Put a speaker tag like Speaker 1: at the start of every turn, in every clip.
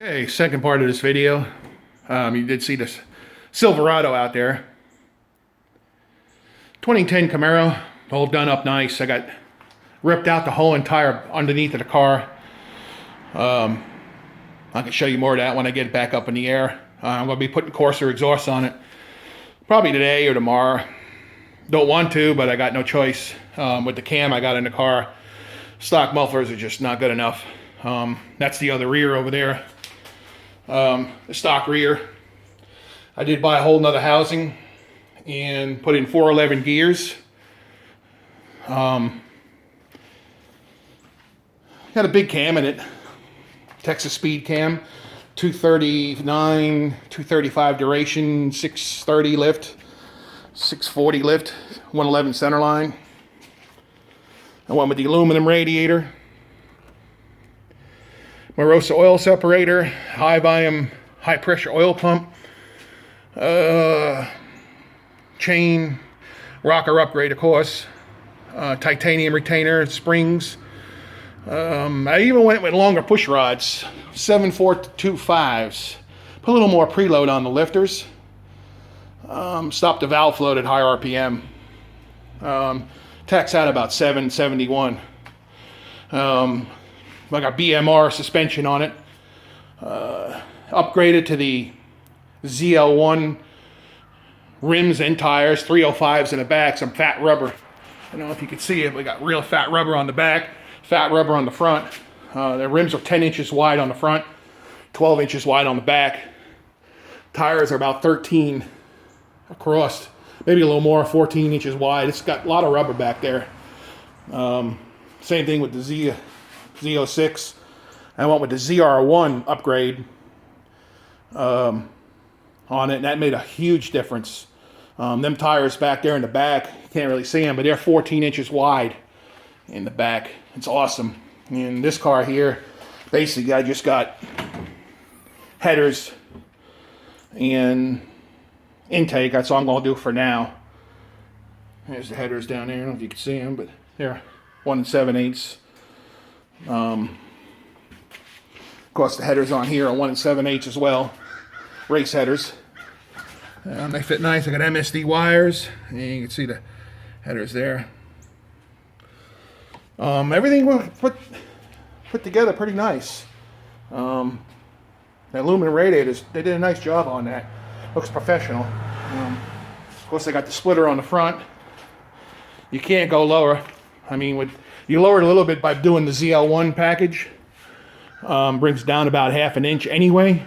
Speaker 1: Okay, second part of this video. You did see this Silverado out there. 2010 Camaro, all done up nice. I got ripped out the whole entire underneath of the car. I can show you more of that when I get it back up in the air. I'm going to be putting Corsair exhaust on it probably today or tomorrow. Don't want to, but I got no choice. With the cam I got in the car, stock mufflers are just not good enough. That's the other rear over there. The stock rear. I did buy a whole nother housing and put in 411 gears. Got a big cam in it. Texas speed cam. 239, 235 duration, 630 lift, 640 lift, 111 center line. I went with the aluminum radiator. Morosa oil separator, high volume, high pressure oil pump, chain, rocker upgrade of course, titanium retainer, springs. I even went with longer push rods, 7.425s. Put a little more preload on the lifters. Stopped the valve float at high RPM. Tax out about 771. I got BMR suspension on it. Upgraded to the ZL1 rims and tires, 305s in the back, some fat rubber. I don't know if you can see it, we got real fat rubber on the back, fat rubber on the front. The rims are 10 inches wide on the front, 12 inches wide on the back. Tires are about 13 across, maybe a little more, 14 inches wide. It's got a lot of rubber back there. Same thing with the Z06. I went with the ZR1 upgrade on it, and that made a huge difference. Them tires back there in the back, you can't really see them, but they're 14 inches wide in the back. It's awesome. And this car here, basically I just got headers and intake. That's all I'm going to do for now. There's the headers down there. I don't know if you can see them, but they're 1 7/8. Of course, the headers on here are 1 7/8 as well. Race headers. They fit nice. I got MSD wires, and you can see the headers there. Everything was put together pretty nice. The aluminum radiators, they did a nice job on that. Looks professional. Of course, they got the splitter on the front. You can't go lower. I mean, you lower it a little bit by doing the ZL1 package. Brings down about ½ an inch anyway.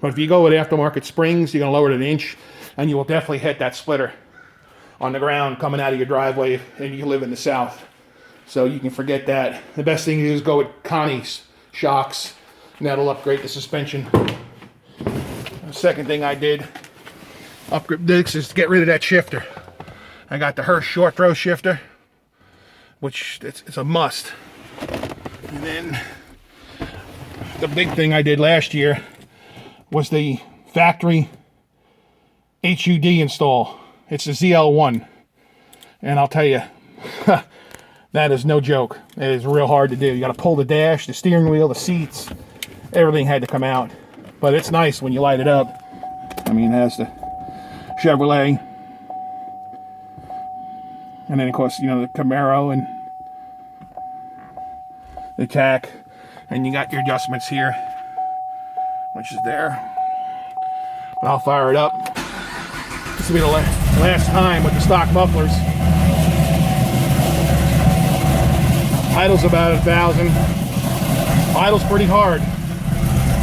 Speaker 1: But if you go with aftermarket springs, you're going to lower it an inch, and you will definitely hit that splitter on the ground coming out of your driveway, and you live in the South. So you can forget that. The best thing to do is go with Connie's shocks, and that'll upgrade the suspension. The second thing I did, upgrade this, is to get rid of that shifter. I got the Hirsch short throw shifter, which it's a must. And then the big thing I did last year was the factory HUD install. It's the ZL1, and I'll tell you, that is no joke. It is real hard to do. You got to pull the dash, the steering wheel, the seats, everything had to come out. But it's nice when you light it up. I mean, it has the Chevrolet, and then of course, you know, the Camaro and the tack, and you got your adjustments here, which is there. But I'll fire it up. This will be the last time with the stock mufflers. Idle's about 1,000. Idle's pretty hard.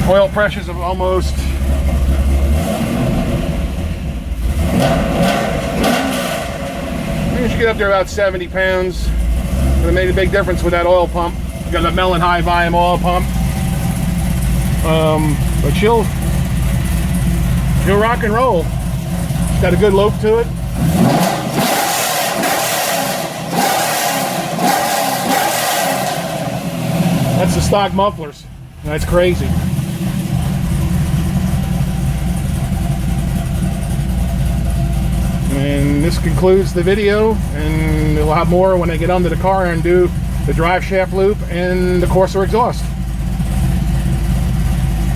Speaker 1: Oil pressures of almost. You should get up there about 70 pounds. But it made a big difference with that oil pump. You got a Mellon high volume oil pump. But she'll rock and roll. It's got a good lope to it. That's the stock mufflers. That's crazy. And this concludes the video, and we'll have more when I get under the car and do the drive shaft loop and the Corsair exhaust.